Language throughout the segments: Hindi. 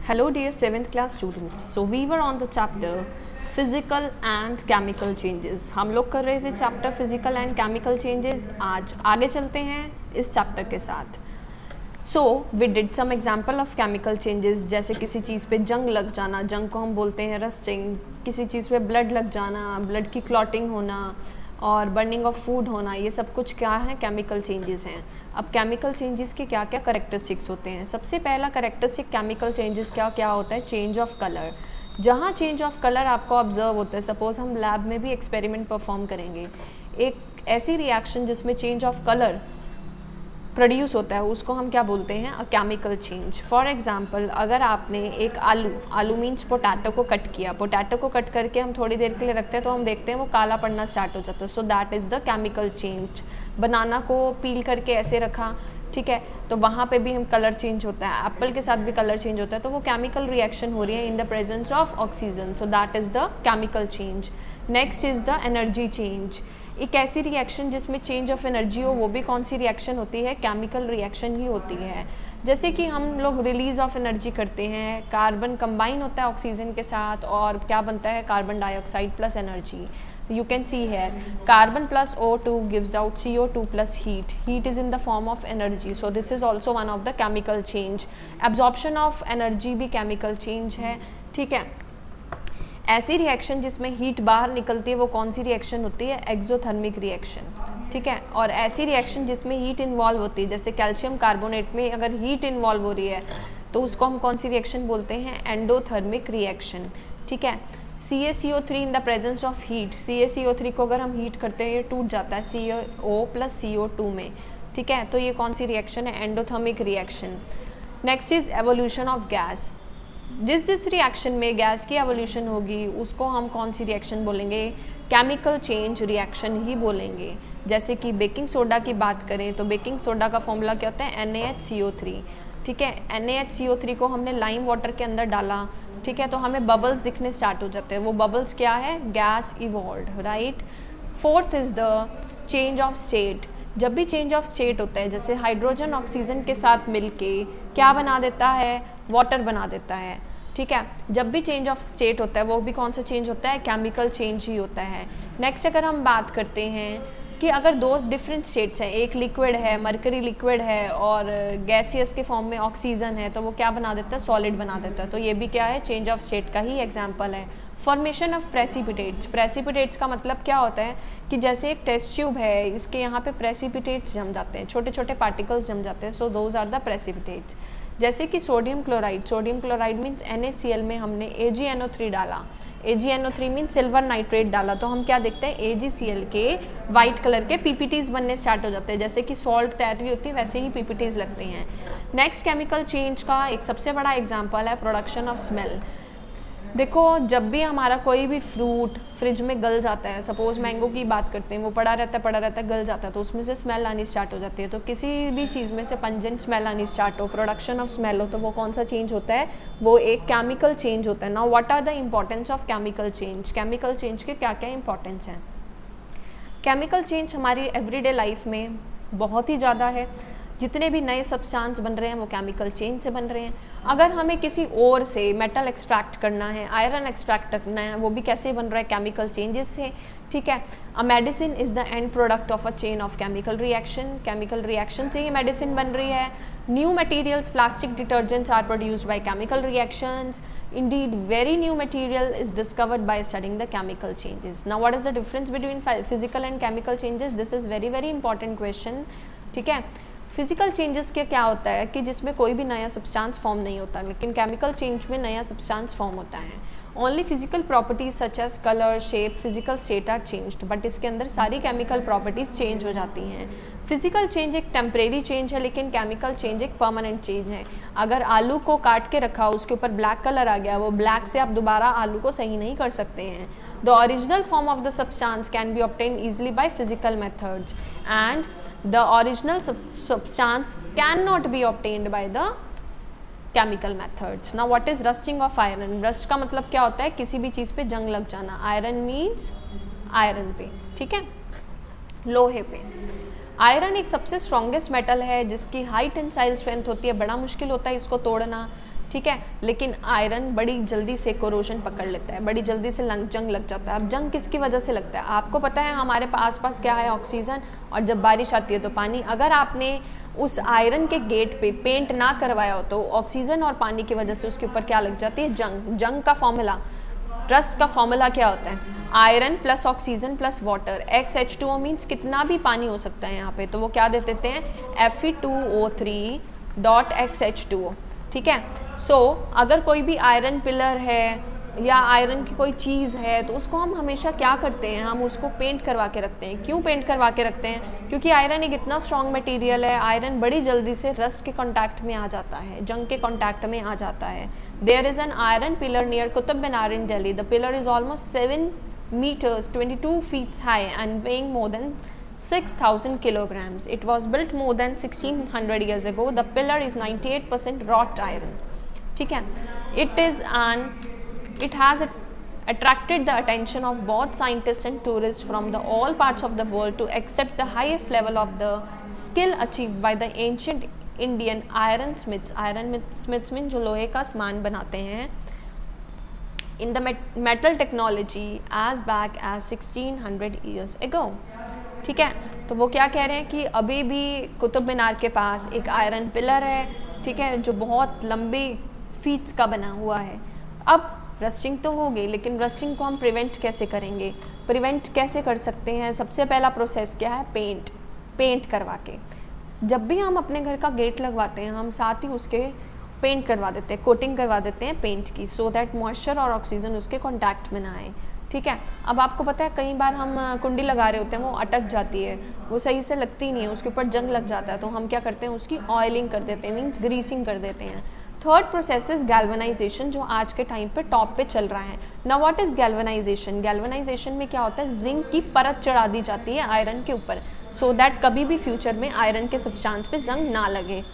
Hello dear 7th class students. So we were on the chapter physical and chemical changes. हम लोग कर रहे थे chapter physical and chemical changes. आज आगे चलते हैं इस chapter के साथ. So we did some example of chemical changes, जैसे किसी चीज़ पे जंग लग जाना, जंग को हम बोलते हैं रस्टिंग, किसी चीज़ पे ब्लड लग जाना, ब्लड की क्लॉटिंग होना और बर्निंग ऑफ फूड होना, ये सब कुछ क्या है, केमिकल चेंजेस हैं. अब केमिकल चेंजेस के क्या क्या करेक्टरिस्टिक्स होते हैं. सबसे पहला करेक्टरिस्टिक केमिकल चेंजेस क्या क्या होता है, चेंज ऑफ कलर. जहाँ चेंज ऑफ कलर आपको ऑब्जर्व होता है, सपोज हम लैब में भी एक्सपेरिमेंट परफॉर्म करेंगे, एक ऐसी रिएक्शन जिसमें चेंज ऑफ कलर प्रोड्यूस होता है उसको हम क्या बोलते हैं, a chemical change. For example अगर आपने एक आलू मीन्स पोटैटो को कट किया, पोटैटो को कट करके हम थोड़ी देर के लिए रखते हैं तो हम देखते हैं वो काला पड़ना स्टार्ट हो जाता है. So that is the chemical change. Banana को पील करके ऐसे रखा, ठीक है, तो वहाँ पे भी हम कलर चेंज होता है. एप्पल के साथ भी कलर चेंज होता है, तो वो केमिकल रिएक्शन हो रही है in the presence of oxygen. So that is the chemical change. Next is the energy change. एक ऐसी रिएक्शन जिसमें चेंज ऑफ एनर्जी हो, वो भी कौन सी रिएक्शन होती है, केमिकल रिएक्शन ही होती है. जैसे कि हम लोग रिलीज ऑफ एनर्जी करते हैं, कार्बन कंबाइन होता है ऑक्सीजन के साथ और क्या बनता है, carbon dioxide plus energy. You can see here carbon plus O2 gives out CO2 plus heat. Heat is in the form of energy. So this is also one of the chemical change. Absorption of energy भी chemical change है, ठीक है. ऐसी रिएक्शन जिसमें हीट बाहर निकलती है वो कौन सी रिएक्शन होती है, एक्सोथर्मिक रिएक्शन, ठीक है. और ऐसी रिएक्शन जिसमें हीट इन्वॉल्व होती है, जैसे कैल्शियम कार्बोनेट में अगर हीट इन्वॉल्व हो रही है तो उसको हम कौन सी रिएक्शन बोलते हैं, एंडोथर्मिक रिएक्शन, ठीक है. CaCO3 in the presence of heat, CaCO3 को अगर हम हीट करते हैं ये टूट जाता है CO प्लस CO2 में, ठीक है. तो ये कौन सी रिएक्शन है, endothermic reaction. Next is evolution of gas. जिस रिएक्शन में गैस की एवोल्यूशन होगी उसको हम कौन सी रिएक्शन बोलेंगे, केमिकल चेंज रिएक्शन ही बोलेंगे. जैसे कि बेकिंग सोडा की बात करें तो बेकिंग सोडा का फॉर्मूला क्या होता है, NaHCO3, ठीक है. NaHCO3 को हमने लाइम वाटर के अंदर डाला, ठीक है, तो हमें बबल्स दिखने स्टार्ट हो जाते हैं. वो बबल्स क्या है, gas evolved, right. Fourth is the change of state. जब भी चेंज ऑफ स्टेट होता है, जैसे हाइड्रोजन ऑक्सीजन के साथ मिलके क्या बना देता है, वाटर बना देता है, ठीक है. जब भी चेंज ऑफ स्टेट होता है वो भी कौन सा चेंज होता है, केमिकल चेंज ही होता है. नेक्स्ट अगर हम बात करते हैं कि अगर दो डिफरेंट स्टेट्स हैं, एक लिक्विड है, मरकरी लिक्विड है और गैसियस के फॉर्म में ऑक्सीजन है, तो वो क्या बना देता है, सॉलिड बना देता है. तो ये भी क्या है, चेंज ऑफ स्टेट का ही एग्जांपल है. Formation of precipitates. प्रेसिपिटेट्स का मतलब क्या होता है कि जैसे एक टेस्ट ट्यूब है, इसके यहाँ पे प्रेसिपिटेट्स जम जाते हैं, छोटे छोटे पार्टिकल्स जम जाते हैं. So those are the precipitates. जैसे कि sodium chloride. Sodium chloride means NaCl में हमने AgNO3 डाला, AgNO3 मीन्स सिल्वर नाइट्रेट डाला, तो हम क्या देखते हैं, AgCl के वाइट कलर के PPTs बनने स्टार्ट हो जाते हैं. जैसे कि सॉल्ट तैयार हुई होती है वैसे ही PPTs लगते हैं. नेक्स्ट केमिकल चेंज का एक सबसे बड़ा एग्जाम्पल है प्रोडक्शन ऑफ स्मेल. देखो जब भी हमारा कोई भी फ्रूट फ्रिज में गल जाता है, सपोज मैंगो की बात करते हैं, वो पड़ा रहता है गल जाता है, तो उसमें से स्मेल आनी स्टार्ट हो जाती है. तो किसी भी चीज़ में से पंजेंट स्मेल आनी स्टार्ट हो, प्रोडक्शन ऑफ स्मेल हो, तो वो कौन सा चेंज होता है, वो एक केमिकल चेंज होता है. Now what are the importance of chemical change. Chemical change के क्या क्या इंपॉर्टेंस हैं. केमिकल चेंज हमारी एवरीडे लाइफ में बहुत ही ज़्यादा है. जितने भी नए सब्सटेंस बन रहे हैं वो केमिकल चेंज से बन रहे हैं. अगर हमें किसी और से मेटल एक्सट्रैक्ट करना है, आयरन एक्सट्रैक्ट करना है, वो भी कैसे बन रहा है, केमिकल चेंजेस से, ठीक है. A medicine is the end product of a chain of chemical reaction. Chemical reaction से ये मेडिसिन बन रही है. New materials, plastic detergents are produced by chemical reactions. Indeed, very new material is discovered by studying the chemical changes. Now, what is the difference between physical and chemical changes? This is very very important question, ठीक है. फिजिकल चेंजेस के क्या होता है कि जिसमें कोई भी नया सब्सटेंस फॉर्म नहीं होता, लेकिन केमिकल चेंज में नया सब्सटेंस फॉर्म होता है. Only physical properties such as colour, shape, physical state are changed, but इसके अंदर सारी केमिकल प्रॉपर्टीज चेंज हो जाती हैं. फिजिकल चेंज एक टेम्परेरी चेंज है, लेकिन केमिकल चेंज एक परमानेंट चेंज है. अगर आलू को काट के रखा, उसके ऊपर ब्लैक कलर आ गया, वो ब्लैक से आप दोबारा आलू को सही नहीं कर सकते हैं. The original form of the substance can B obtained easily by physical methods and the original substance can not be obtained by the chemical methods. Now what is rusting of iron. Rust का मतलब क्या होता है, किसी भी चीज़ पे जंग लग जाना. आयरन मीन्स आयरन पे, ठीक है, लोहे पे. आयरन एक सबसे स्ट्रॉन्गेस्ट मेटल है जिसकी हाई टेंसाइल स्ट्रेंथ होती है, बड़ा मुश्किल होता है इसको तोड़ना, ठीक है, लेकिन आयरन बड़ी जल्दी से कोरोजन पकड़ लेता है, बड़ी जल्दी से जंग लग जाता है। अब जंग किसकी वजह से लगता है? आपको पता है हमारे पास क्या है? ऑक्सीजन, और जब बारिश आती है तो पानी। अगर आपने उस आयरन के गेट पे पेंट ना करवाया हो तो ऑक्सीजन और पानी की वजह से उसके ऊपर क्या लग जाती है? जंग। जंग का फॉर्मूला, रस्ट का फॉर्मूला क्या होता है? Iron plus oxygen plus water. XH2O means कितना भी पानी हो सकता है यहाँ पे, तो वो क्या दे देते हैं? Fe2O3.XH2O। ठीक है, सो अगर कोई भी आयरन पिलर है या आयरन की कोई चीज़ है तो उसको हम हमेशा क्या करते हैं? हम उसको पेंट करवा के रखते हैं। क्यों पेंट करवा के रखते हैं? क्योंकि आयरन एक इतना स्ट्रॉन्ग मटेरियल है, आयरन बड़ी जल्दी से रस्ट के कांटेक्ट में आ जाता है, जंग के कांटेक्ट में आ जाता है। There is an iron pillar near Qutub Minar in Delhi. The pillar is almost 7 meters 22 feet high and weighing more than 6,000 kilograms. It was built more than 1600 years ago. The pillar is 98% wrought iron. ठीक है, it has attracted the attention of both scientists and tourists from all parts of the world to accept the highest level of the skill achieved by the ancient Indian iron smiths. Iron smiths mean जो लोहे का सामान बनाते हैं in the metal technology as back as 1600 years ago. ठीक है, तो वो क्या कह रहे हैं कि अभी भी कुतुब मीनार के पास एक आयरन पिलर है, ठीक है, जो बहुत लंबी फीट्स का बना हुआ है। अब रस्टिंग तो हो गई, लेकिन रस्टिंग को हम प्रिवेंट कैसे करेंगे? प्रिवेंट कैसे कर सकते हैं? सबसे पहला प्रोसेस क्या है? पेंट करवा के। जब भी हम अपने घर का गेट लगवाते हैं हम साथ ही उसके पेंट करवा देते हैं, कोटिंग करवा देते हैं पेंट की, सो दैट मॉइस्चर और ऑक्सीजन उसके कांटेक्ट में ना आए। ठीक है, अब आपको पता है कई बार हम कुंडी लगा रहे होते हैं, वो अटक जाती है, वो सही से लगती नहीं है, उसके ऊपर जंग लग जाता है, तो हम क्या करते हैं? उसकी ऑयलिंग कर देते हैं, मीन्स ग्रीसिंग कर देते हैं। थर्ड प्रोसेस इज गैल्वेनाइजेशन, जो आज के टाइम पे टॉप पे चल रहा है। Now what is galvanisation? Galvanisation में क्या होता है? जिंक की परत चढ़ा दी जाती है आयरन के ऊपर, सो दैट कभी भी फ्यूचर में आयरन के सब्सटेंस पे जंग ना लगे।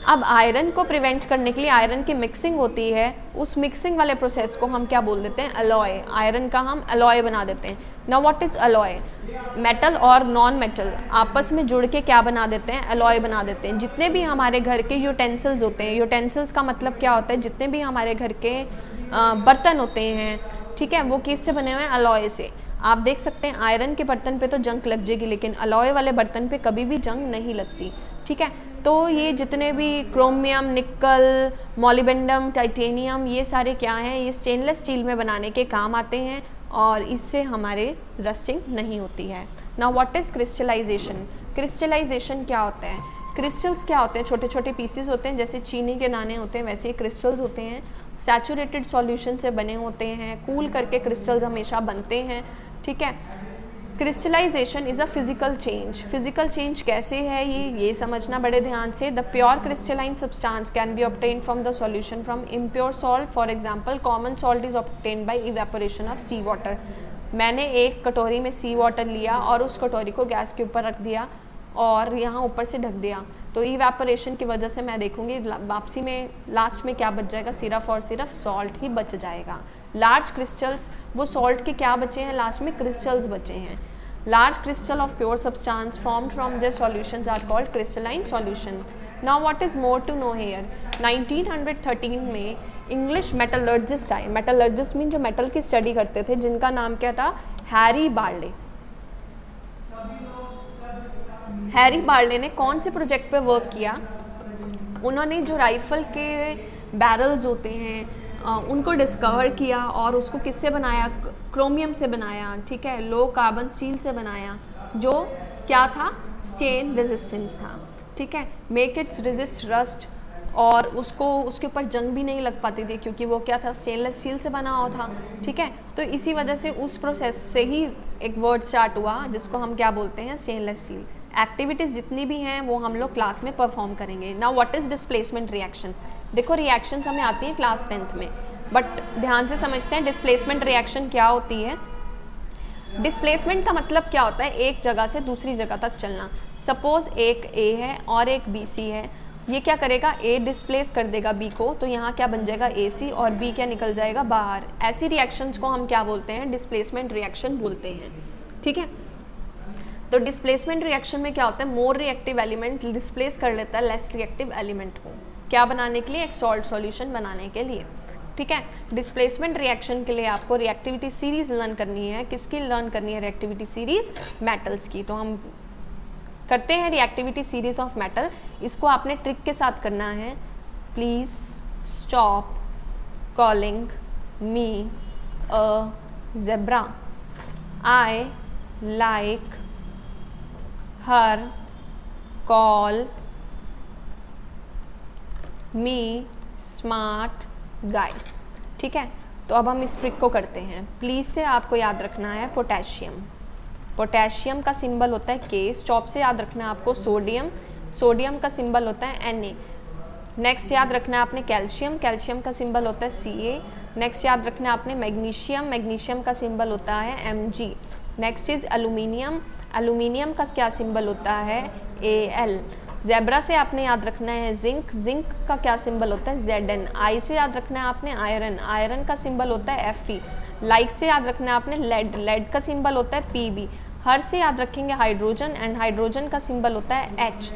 अब आयरन को प्रिवेंट करने के लिए आयरन की मिक्सिंग होती है, उस मिक्सिंग वाले प्रोसेस को हम क्या बोल देते हैं? अलॉय। आयरन का हम अलॉय बना देते हैं। Now what is alloy? Metal और नॉन मेटल आपस में जुड़ के क्या बना देते हैं? अलॉय बना देते हैं। जितने भी हमारे घर के यूटेंसिल्स होते हैं, यूटेंसिल्स का मतलब क्या होता है? जितने भी हमारे घर के बर्तन होते हैं, ठीक है, वो किससे बने हुए हैं? अलॉय से। आप देख सकते हैं आयरन के बर्तन पे तो जंग लग जाएगी, लेकिन अलॉय वाले बर्तन पे कभी भी जंग नहीं लगती। ठीक है, तो ये जितने भी क्रोमियम, निकल, मॉलिबेंडम, टाइटेनियम, ये सारे क्या हैं? ये स्टेनलेस स्टील में बनाने के काम आते हैं और इससे हमारे रस्टिंग नहीं होती है। Now what is crystallisation? Crystallisation क्या होता है? क्रिस्टल्स क्या होते हैं? छोटे छोटे पीसेस होते हैं, जैसे चीनी के दाने होते हैं वैसे ही क्रिस्टल्स होते हैं, सैचुरेटेड सॉल्यूशन से बने होते हैं, कूल करके क्रिस्टल्स हमेशा बनते हैं। ठीक है, crystallisation is a physical change. Physical change कैसे है ये समझना बड़े ध्यान से। The pure crystalline substance can be obtain from the solution from impure salt. For example common salt is obtain by evaporation of sea water. मैंने एक कटोरी में सी वाटर लिया और उस कटोरी को गैस के ऊपर रख दिया और यहाँ ऊपर से ढक दिया, तो इवेपोरेशन की वजह से मैं देखूंगी वापसी में लास्ट में क्या बच जाएगा? सिर्फ और सिर्फ सॉल्ट ही बच जाएगा। लार्ज क्रिस्टल्स, वो सॉल्ट के क्या बचे हैं? लास्ट में क्रिस्टल्स बचे हैं। Large crystal of pure substance formed from their solutions are called crystalline solution. Now what is more to know here? 1913 में इंग्लिश मेटलर्जिस्ट आए। मेटलर्जिस्ट मीन जो मेटल की स्टडी करते थे, जिनका नाम क्या था? Harry barley. हैरी बार्ले ने कौन से प्रोजेक्ट पे वर्क किया? उन्होंने जो राइफल के बैरल्स होते हैं उनको डिस्कवर किया और उसको किससे बनाया? क्रोमियम से बनाया। ठीक है, लो कार्बन स्टील से बनाया, जो क्या था? स्टेन रेजिस्टेंस था। ठीक है, मेक इट्स रेजिस्ट रस्ट, और उसको उसके ऊपर जंग भी नहीं लग पाती थी क्योंकि वो क्या था? स्टेनलेस स्टील से बना हुआ था। ठीक है, तो इसी वजह से उस प्रोसेस से ही एक वर्ड स्टार्ट हुआ जिसको हम क्या बोलते हैं? Stainless steel. एक्टिविटीज़ जितनी भी हैं वो हम लोग क्लास में परफॉर्म करेंगे। Now what is displacement reaction? देखो रिएक्शंस हमें आती हैं क्लास 10th में, बट ध्यान से समझते हैं डिस्प्लेसमेंट रिएक्शन क्या होती है। डिस्प्लेसमेंट का मतलब क्या होता है? एक जगह से दूसरी जगह तक चलना। सपोज एक ए है और एक बी सी है, ये क्या करेगा? ए डिस्प्लेस कर देगा बी को, तो यहाँ क्या बन जाएगा? ए सी, और बी क्या निकल जाएगा? बाहर। ऐसी रिएक्शंस को हम क्या बोलते हैं? डिस्प्लेसमेंट रिएक्शन बोलते हैं। ठीक है, तो डिस्प्लेसमेंट रिएक्शन में क्या होता है? मोर रिएक्टिव एलिमेंट डिस्प्लेस कर लेता है लेस रिएक्टिव एलिमेंट को। क्या बनाने के लिए, एक सॉल्ट सॉल्यूशन बनाने के लिए। ठीक है, डिस्प्लेसमेंट रिएक्शन के लिए आपको रिएक्टिविटी सीरीज लर्न करनी है। किसकी लर्न करनी है रिएक्टिविटी सीरीज? मेटल्स की। तो हम करते हैं रिएक्टिविटी सीरीज ऑफ मेटल। इसको आपने ट्रिक के साथ करना है। Please stop calling me a zebra, I like her, call me smart guy. ठीक है, तो अब हम इस ट्रिक को करते हैं। प्लीज से आपको याद रखना है पोटेशियम, पोटेशियम का सिंबल होता है के। स्टॉप से याद रखना है आपको सोडियम, सोडियम का सिंबल होता है Na। नेक्स्ट याद रखना है आपने कैल्शियम, कैल्शियम का सिंबल होता है Ca। नेक्स्ट याद रखना है आपने मैग्नीशियम, मैग्नीशियम का सिंबल होता है Mg। Next is aluminium, aluminium का क्या सिंबल होता है Al। ज़ेब्रा से आपने याद रखना है जिंक, जिंक का क्या सिंबल होता है Zn। आई से याद रखना है आपने आयरन, आयरन का सिंबल होता है Fe। लाइक से याद रखना है आपने लेड, लेड का सिंबल होता है Pb। हर से याद रखेंगे हाइड्रोजन, एंड हाइड्रोजन का सिंबल होता है H।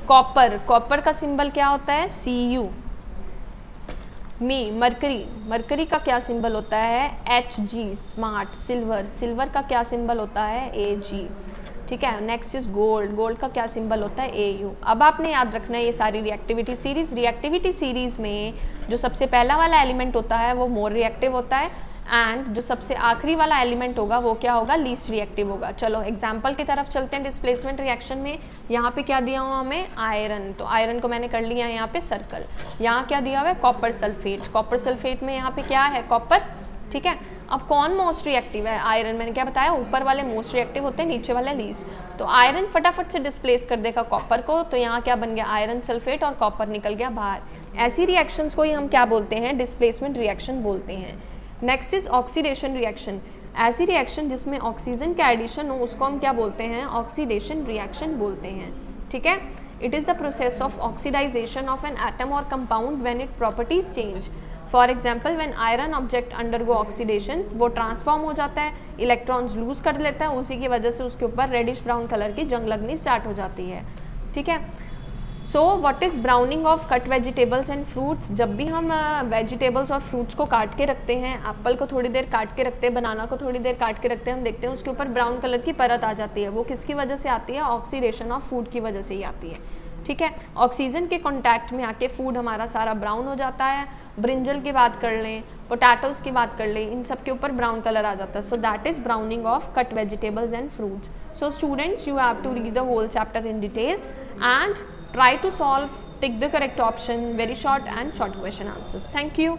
कॉपर, कॉपर का सिंबल क्या होता है Cu। मी मरकरी, मरकरी का क्या सिंबल होता है Hg। स्मार्ट, सिल्वर, सिल्वर का क्या सिंबल होता है Ag। ठीक है, नेक्स्ट इज गोल्ड, गोल्ड का क्या सिंबल होता है Au। अब आपने याद रखना है ये सारी रिएक्टिविटी सीरीज। रिएक्टिविटी सीरीज में जो सबसे पहला वाला एलिमेंट होता है वो मोर रिएक्टिव होता है, एंड जो सबसे आखिरी वाला एलिमेंट होगा वो क्या होगा, लीस्ट रिएक्टिव होगा। चलो एग्जाम्पल की तरफ चलते हैं। डिस्प्लेसमेंट रिएक्शन में यहाँ पे क्या दिया हुआ हमें, आयरन, तो आयरन को मैंने कर लिया है यहाँ पे सर्कल। यहाँ क्या दिया हुआ है, कॉपर सल्फेट, कॉपर सल्फेट में यहाँ पे क्या है, कॉपर। ठीक है, अब कौन मोस्ट रिएक्टिव है, आयरन। मैंने क्या बताया, ऊपर वाले मोस्ट रिएक्टिव होते हैं, नीचे वाले लीस्ट। तो आयरन फटाफट से डिस्प्लेस कर देगा कॉपर को, तो यहाँ क्या बन गया, आयरन सल्फेट, और कॉपर निकल गया बाहर। ऐसी रिएक्शंस को ही हम क्या बोलते हैं, डिस्प्लेसमेंट रिएक्शन बोलते हैं। Next is oxidation reaction. ऐसी रिएक्शन जिसमें ऑक्सीजन का एडिशन हो उसको हम क्या बोलते हैं, ऑक्सीडेशन रिएक्शन बोलते हैं। ठीक है, it is the process of oxidization of an atom और compound when it properties change. For example when iron object undergo oxidation, वो ट्रांसफॉर्म हो जाता है, इलेक्ट्रॉन्स लूज कर लेता है, उसी की वजह से उसके ऊपर रेडिश ब्राउन कलर की जंग लगनी स्टार्ट हो जाती है। ठीक है, so what is browning of cut vegetables and fruits. जब भी हम वेजिटेबल्स और फ्रूट्स को काट के रखते हैं, एप्पल को थोड़ी देर काट के रखते हैं, बनाना को थोड़ी देर काट के रखते हैं, हम देखते हैं उसके ऊपर ब्राउन कलर की परत आ जाती है। वो किसकी वजह से आती है, ऑक्सीडेशन ऑफ फूड की वजह से ही आती है। ठीक है, ऑक्सीजन के कांटेक्ट में आके फूड हमारा सारा ब्राउन हो जाता है। ब्रिंजल की बात कर लें, पोटैटोज़ की बात कर लें, इन सब के ऊपर ब्राउन कलर आ जाता है। So that is browning of cut vegetables and fruits. So students, you have to read the whole chapter in detail and try to solve, tick the correct option, very short and short question answers. Thank you.